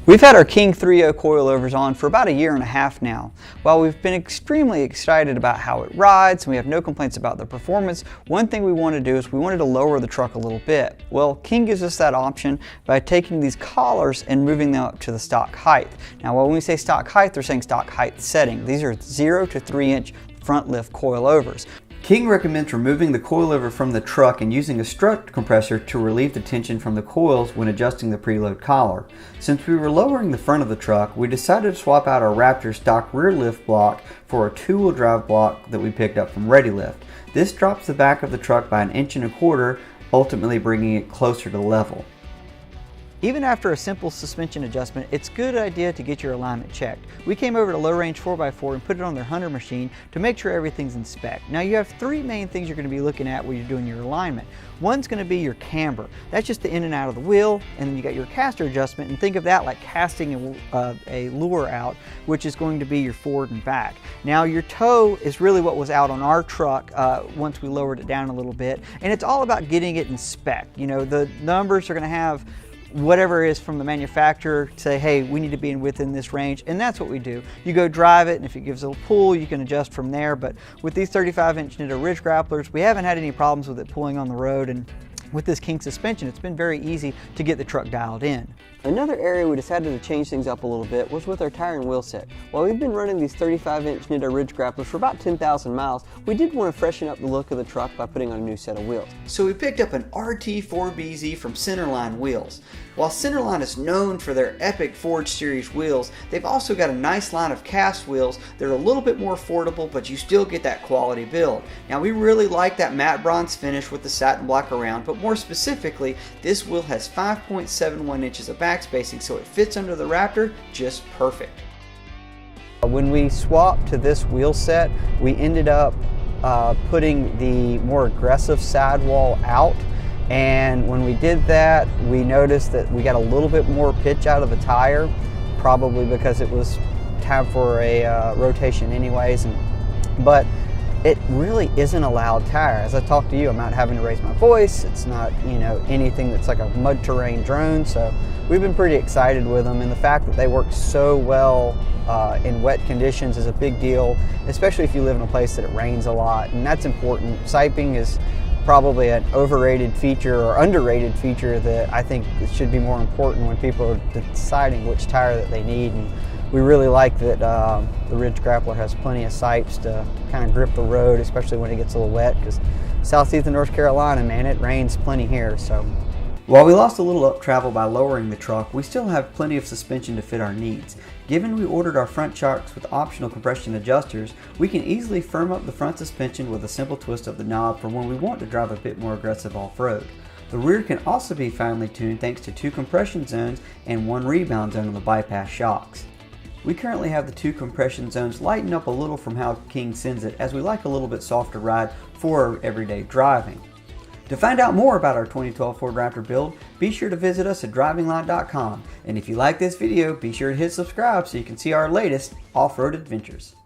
We've had our King 3.0 coilovers on for about a year and a half now. While we've been extremely excited about how it rides and we have no complaints about the performance, one thing we want to do is we wanted to lower the truck a little bit. Well, King gives us that option by taking these collars and moving them up to the stock height. Now when we say stock height, they're saying stock height setting. These are 0 to 3 inch front lift coilovers. King recommends removing the coilover from the truck and using a strut compressor to relieve the tension from the coils when adjusting the preload collar. Since we were lowering the front of the truck, we decided to swap out our Raptor stock rear lift block for a 2-wheel drive block that we picked up from ReadyLift. This drops the back of the truck by 1.25 inches, ultimately bringing it closer to level. Even after a simple suspension adjustment, it's a good idea to get your alignment checked. We came over to Low Range 4x4 and put it on their Hunter machine to make sure everything's in spec. Now you have 3 main things you're going to be looking at when you're doing your alignment. One's going to be your camber. That's just the in and out of the wheel, and then you got your caster adjustment, and think of that like casting a lure out, which is going to be your forward and back. Now your toe is really what was out on our truck once we lowered it down a little bit, and it's all about getting it in spec. You know, the numbers are going to have whatever it is from the manufacturer, say, hey, we need to be within this range, and that's what we do. You go drive it, and if it gives a little pull, you can adjust from there. But with these 35-inch Nitto Ridge grapplers, we haven't had any problems with it pulling on the road, and with this King suspension, it's been very easy to get the truck dialed in. Another area we decided to change things up a little bit was with our tire and wheel set. While we've been running these 35-inch Nitto Ridge grapplers for about 10,000 miles, we did want to freshen up the look of the truck by putting on a new set of wheels. So we picked up an RT4BZ from Centerline Wheels. While Centerline is known for their epic Forge Series wheels, they've also got a nice line of cast wheels. They're a little bit more affordable, but you still get that quality build. Now we really like that matte bronze finish with the satin black around, but more specifically, this wheel has 5.71 inches of back spacing, so it fits under the Raptor just perfect. When we swapped to this wheel set, we ended up putting the more aggressive sidewall out, and when we did that, we noticed that we got a little bit more pitch out of the tire, probably because it was time for a rotation anyways, but it really isn't a loud tire. As I talk to you, I'm not having to raise my voice. It's not, you know, anything that's like a mud terrain drone. So we've been pretty excited with them, and the fact that they work so well in wet conditions is a big deal, especially if you live in a place that it rains a lot, and that's important. Siping is probably an overrated feature or underrated feature that I think should be more important when people are deciding which tire that they need. And we really like that the Ridge Grappler has plenty of sipes to kind of grip the road, especially when it gets a little wet, because southeastern North Carolina, man, it rains plenty here. So while we lost a little up travel by lowering the truck, we still have plenty of suspension to fit our needs. Given we ordered our front shocks with optional compression adjusters, we can easily firm up the front suspension with a simple twist of the knob for when we want to drive a bit more aggressive off-road. The rear can also be finely tuned thanks to 2 compression zones and 1 rebound zone on the bypass shocks. We currently have the 2 compression zones lightened up a little from how King sends it, as we like a little bit softer ride for our everyday driving. To find out more about our 2012 Ford Raptor build, be sure to visit us at drivingline.com. And if you like this video, be sure to hit subscribe so you can see our latest off-road adventures.